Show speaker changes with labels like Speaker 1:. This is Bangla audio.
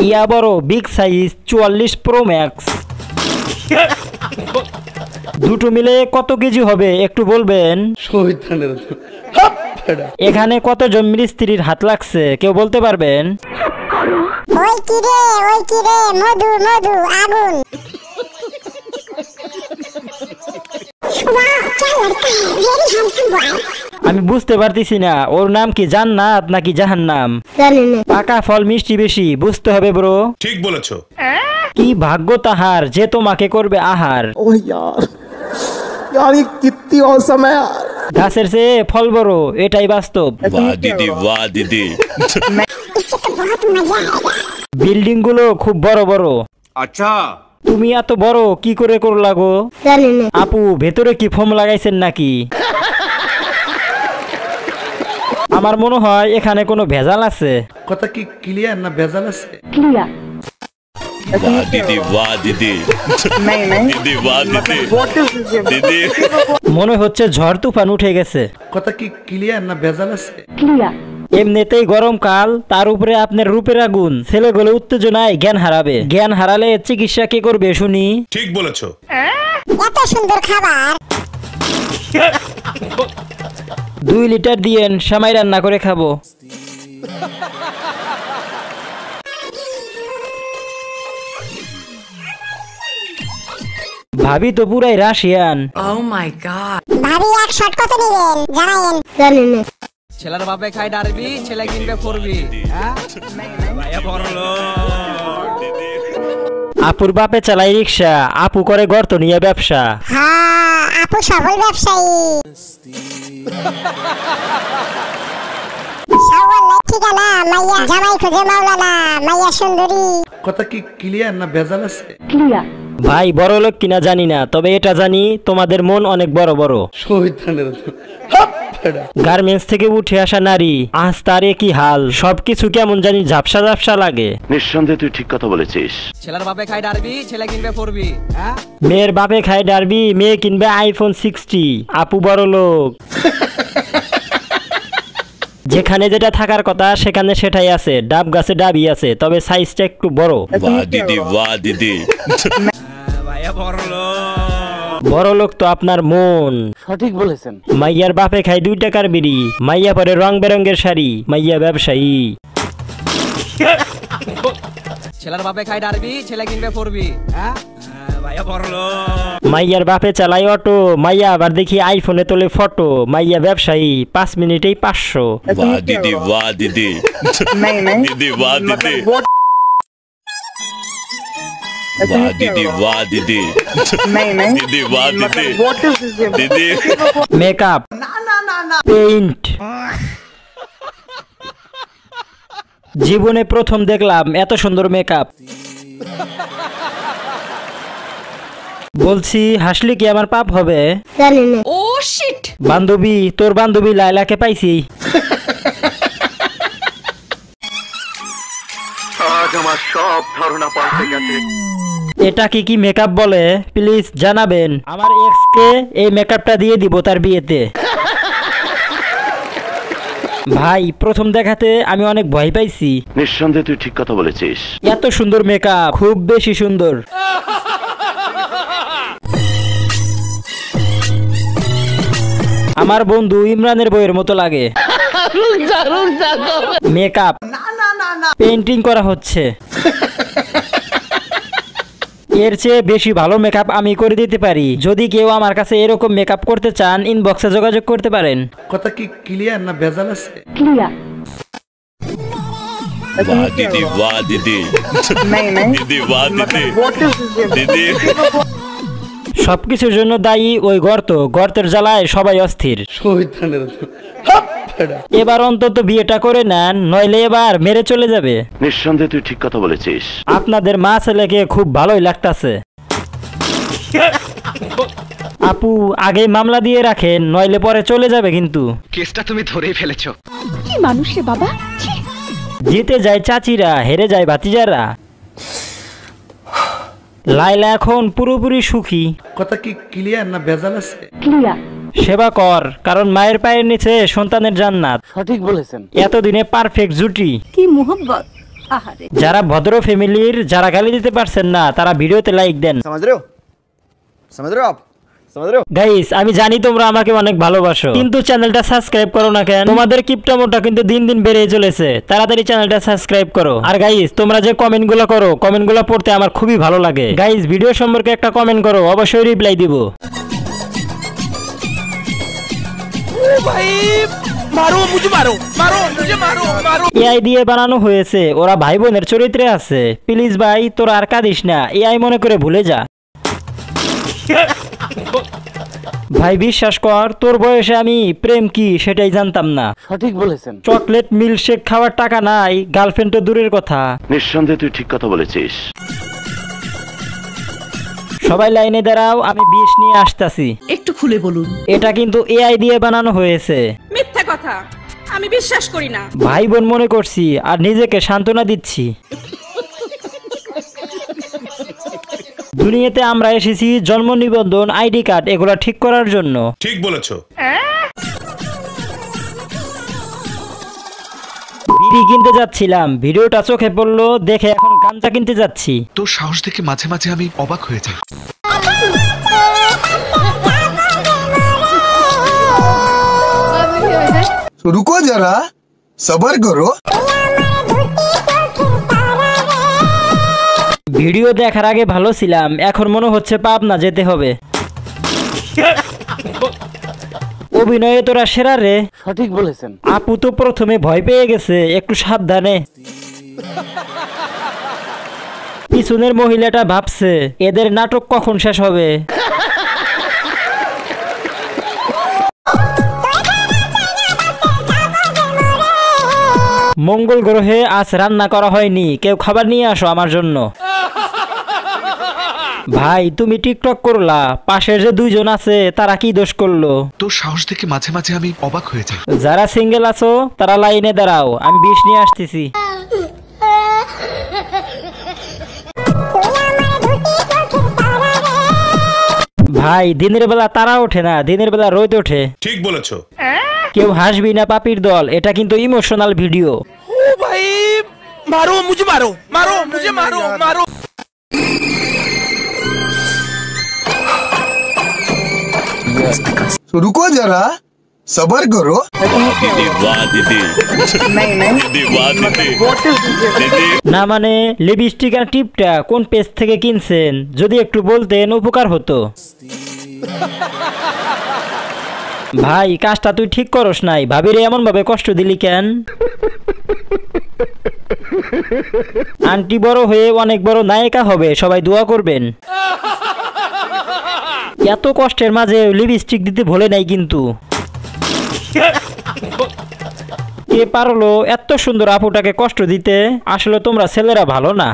Speaker 1: ইয়া বড় বিগ সাইজ 44 প্রো ম্যাক্স। দুটো মিলে কত কেজি হবে একটু বলবেন? এখানে কতজন মিস্ত্রির হাত লাগছে কেউ বলতে পারবেন?
Speaker 2: ওই কিরে মধু আগুন।
Speaker 1: আমি বুঝতে পারতেছি না ওর নাম কি জান্নাত নাকি জাহান্নাম? পাকা ফল মিষ্টি বেশি বুঝতে হবে ব্রো।
Speaker 3: ঠিক বলেছো।
Speaker 1: কি ভাগ্য তাহার যে তোমাকে করবে আহার।
Speaker 4: ओह यार ये कितनी औसम है यार।
Speaker 1: গাছের চেয়ে ফল বড় এটাই বাস্তব।
Speaker 3: वाह दीदी
Speaker 1: বিল্ডিং গুলো খুব বড় বড়।
Speaker 3: अच्छा
Speaker 1: তুমি এত বড় কি করে করলা গো? আপু ভেতরে কি ফোম লাগাইছেন নাকি? আমার মনে হয় এখানে কোনো ভেজাল আছে।
Speaker 4: কথা কি ক্লিয়ার না ভেজাল আছে?
Speaker 2: ক্লিয়ার।
Speaker 3: वाह दीदी दीदी वाह दीदी
Speaker 1: মনে হচ্ছে ঝড় তুফান উঠে গেছে।
Speaker 4: কথা কি ক্লিয়ার না ভেজাল আছে?
Speaker 2: ক্লিয়ার।
Speaker 1: এমনিতেই গরমকাল তার উপরে আপনার রূপের আগুন, ছেলেগুলো উত্তেজনায় জ্ঞান হারাবে। জ্ঞান হারালে চিকিৎসা কে করবে শুনি?
Speaker 3: ঠিক বলেছো।
Speaker 2: এত সুন্দর খাবার।
Speaker 1: 2 লিটার দিয়েন সামাই রান্না করে খাবো। ভাবি তো পুরাই রাশিয়ান।
Speaker 5: Oh my god.
Speaker 2: ভাবি এক শট কত নেবেন জানাইন?
Speaker 5: ছেলের বাপে খায় ডারবি, ছেলে কিনবে করবি।
Speaker 1: আপুর বাপে চালাই রিক্সা, আপু করে গর্ত নিয়ে ব্যবসা।
Speaker 2: হ্যাঁ আপু সফল ব্যবসায়ী। ঠিকানা মাইয়া জামাই খুঁজে মাওলানা মাইয়া সুন্দরী।
Speaker 4: কথা কি ক্লিয়ার না ভেজাল আছে?
Speaker 2: ক্লিয়ার।
Speaker 1: ভাই বড় লোক কিনা জানি না, তবে এটা জানি তোমাদের মন অনেক বড় বড়। গার্মেন্টস থেকে উঠে আসা নারী, আজ তার কি হাল, সবকিছু কেমন জানি ঝাপসা ঝাপসা লাগে।
Speaker 6: নিঃসন্দেহে তুই ঠিক কথা বলেছিস।
Speaker 5: ছেলের বাপে খায় ডারবি, ছেলে কিনবে করবি।
Speaker 1: মেয়ের বাপে খায় ডারবি, মেয়ে কিনবে আইফোন 60। আপু বড় লোক। যেখানে যেটা থাকার কথা সেখানে সেটাই আছে, ডাব গাছে ডাবই আছে, তবে সাইজটা একটু বড়।
Speaker 3: वाह दीदी
Speaker 1: বড় লোক তো আপনার মন।
Speaker 5: সঠিক বলেছেন।
Speaker 1: মাইয়ার বাপে খায় 2 টাকার বিড়ি, মাইয়া পরে রং বেরঙের শাড়ি, মাইয়া ব্যবসায়ী।
Speaker 5: ছেলের বাপে খায় ডারবি, ছেলে কিনবে করবি।
Speaker 1: মাইয়ার বাপে চালাই অটো, মাইয়া আবার দেখি আইফোনে তোলে ফটো, মাইয়া ব্যবসায়ী 5 মিনিটেই 500।
Speaker 3: वाह दीदी दीदी वाह दीदी वाह दीदी दीदी वाह दीदी दीदी
Speaker 1: মেকআপ, পেইন্ট। জীবনে প্রথম দেখলাম এত সুন্দর মেকআপ। বলছি হাসলে কি আমার পাপ হবে?
Speaker 5: ও শিট।
Speaker 1: বান্ধবী, তোর বান্ধবী লায়লাকে পাইছি।
Speaker 6: আজ আমার সব ধারণা পাল্টে গেছে।
Speaker 1: এটা কি মেকআপ বলে প্লিজ জানাবেন। আমার এক্স কে এই মেকআপটা দিয়ে দিব তার বিয়েতে। ভাই প্রথম দেখাতে আমি অনেক ভয় পাইছি।
Speaker 6: নিঃসন্দেহে তুই ঠিক কথা বলেছিস।
Speaker 1: এত সুন্দর মেকআপ, খুব বেশি সুন্দর। আমার বন্ধু ইমরানের বইয়ের মতো লাগে। মেকআপ পেইন্টিং করা হচ্ছে। এর চেয়ে বেশি ভালো মেকআপ আমি করে দিতে পারি। যদি কেউ আমার কাছে এরকম মেকআপ করতে চান ইনবক্সে যোগাযোগ করতে পারেন।
Speaker 4: কথা কি ক্লিয়ার না ভেজাল আছে?
Speaker 2: ক্লিয়ার।
Speaker 3: वाह दीदी दीदी वाह दीदी दीदी
Speaker 1: সবকিছুর জন্য দায়ী ওই গর্ত, গর্তের জ্বালায় সবাই অস্থির। এবার অন্তত বিয়েটা করে নেন, নইলে এবার মেরে চলে যাবে।
Speaker 6: নিঃসন্দেহে তুই ঠিক কথা বলেছিস।
Speaker 1: আপনাদের মা ছেলেকে খুব ভালোই লাগতাছে। আপু আগে মামলা দিয়ে রাখেন, নইলে পরে চলে যাবে কিন্তু।
Speaker 5: কেসটা তুমি ধরেই ফেলেছো।
Speaker 2: কি মানুষ রে বাবা।
Speaker 1: জিতে যায় চাচিরা, হেরে যায় ভাতিজারা। লাইলা এখন পুরোপুরি সুখী।
Speaker 4: কথা কি ক্লিয়ার না ভেজাল আছে?
Speaker 2: ক্লিয়ার।
Speaker 1: সেবা কর, কারণ মায়ের পায়ের নিচে সন্তানের জান্নাত।
Speaker 7: সঠিক বলেছেন।
Speaker 1: এতদিনে পারফেক্ট জুটি।
Speaker 8: কি মোহব্বত। আহারে
Speaker 1: যারা ভদ্র ফ্যামিলির, যারা গালি দিতে পারছেন না, তারা ভিডিওতে লাইক দেন।
Speaker 3: समझ रहे हो आप समझ रहे हो
Speaker 1: গাইস, আমি জানি তোমরা আমাকে অনেক ভালোবাসো, কিন্তু চ্যানেলটা সাবস্ক্রাইব করো না কেন? তোমাদের কিপটামোটা কিন্তু দিন দিন বেড়ে চলেছে। তাড়াতাড়ি চ্যানেলটা সাবস্ক্রাইব করো। আর গাইস, তোমরা যে কমেন্টগুলো করো, কমেন্টগুলো পড়তে আমার খুবই ভালো লাগে। গাইস, ভিডিও সম্পর্কে একটা কমেন্ট করো, অবশ্যই রিপ্লাই দিব। এআই দিয়ে বানানো হয়েছে, ওরা ভাই বোনের চরিত্রে আছে। প্লিজ ভাই, তোরা আর কাঁদিস না, এআই মনে করে ভুলে যা। ভাই বিশ্বাস কর, তোর বয়সে আমি প্রেম কি সেটাই জানতাম না।
Speaker 7: সঠিক বলেছেন।
Speaker 1: চকলেট মিল্কশেক খাওয়ার টাকা নাই, গার্লফ্রেন্ড তো দূরের কথা।
Speaker 6: নিঃসন্দেহে তুই ঠিক কথা বলেছিস।
Speaker 1: সবাই লাইনে দাঁড়াও, আমি বিষ নিয়ে আসতাছি।
Speaker 8: একটু খুলে বলুন।
Speaker 1: এটা কিন্তু এআই দিয়ে বানানো হয়েছে।
Speaker 8: মিথ্যা কথা, আমি বিশ্বাস করি না।
Speaker 1: ভাই বোন মনে করছি আর নিজেকে সান্ত্বনা দিচ্ছি। দুনিয়াতে আমরা এসেছি জন্ম নিবন্ধন, আইডি কার্ড এগুলা ঠিক করার জন্য।
Speaker 9: ঠিক বলেছো।
Speaker 1: বিড়ি কিনতে যাচ্ছিলাম, ভিডিওটা চোখে পড়লো, দেখে এখন গাঞ্জা কিনতে যাচ্ছি।
Speaker 9: তোর সাহস দেখে মাঝে মাঝে আমি অবাক হয়ে যাই।
Speaker 4: तो रुको जरा, सबर करो।
Speaker 1: ভিডিও দেখার আগে ভালো ছিলাম, এখন মনে হচ্ছে পাবনা যেতে হবে। অভিনয়ে তোরা সেরা রে।
Speaker 7: সঠিক বলেছেন।
Speaker 1: আপু তো প্রথমে ভয় পেয়ে গেছে, একটু সাবধানে। পিছনের মহিলাটা ভাবছে এদের নাটক কখন শেষ হবে। মঙ্গল গ্রহে আজ রান্না করা হয়নি, কেউ খাবার নিয়ে আসো আমার জন্য। ভাই তুমি টিকটক করলা, পাশের যে দুইজন আছে তারা কি দোষ করলো?
Speaker 9: তোর সাহস দেখে মাঝে মাঝে আমি অবাক হয়ে যাই।
Speaker 1: যারা সিঙ্গেল আছো তারা লাইনে দাঁড়াও, আমি বিষ নিয়ে আসতেছি। ভাই দিনের বেলা তারা ওঠে না, দিনের বেলা রোদ ওঠে।
Speaker 9: ঠিক বলেছো।
Speaker 1: কেউ হাসবি না পাপির দল, এটা কিন্তু ইমোশনাল ভিডিও।
Speaker 4: तो रुको जरा, सबर करो।
Speaker 1: না মানে লিপস্টিক আর টিপটা কোন পেজ থেকে কিনছেন, যদি একটু বলতেন উপকার হতো। ভাই কাজটা তুই ঠিক করস নাই, ভাবিরে এমন ভাবে কষ্ট দিলি কেন? আন্টি বড় হয়ে অনেক বড় নায়িকা হবে, সবাই দোয়া করবেন। এত কষ্টের মাঝে লিপস্টিক দিতে ভুলে নাই কিন্তু। কে পারলো এত সুন্দর আপুটাকে কষ্ট দিতে? আসলে তোমরা ছেলেরা ভালো না।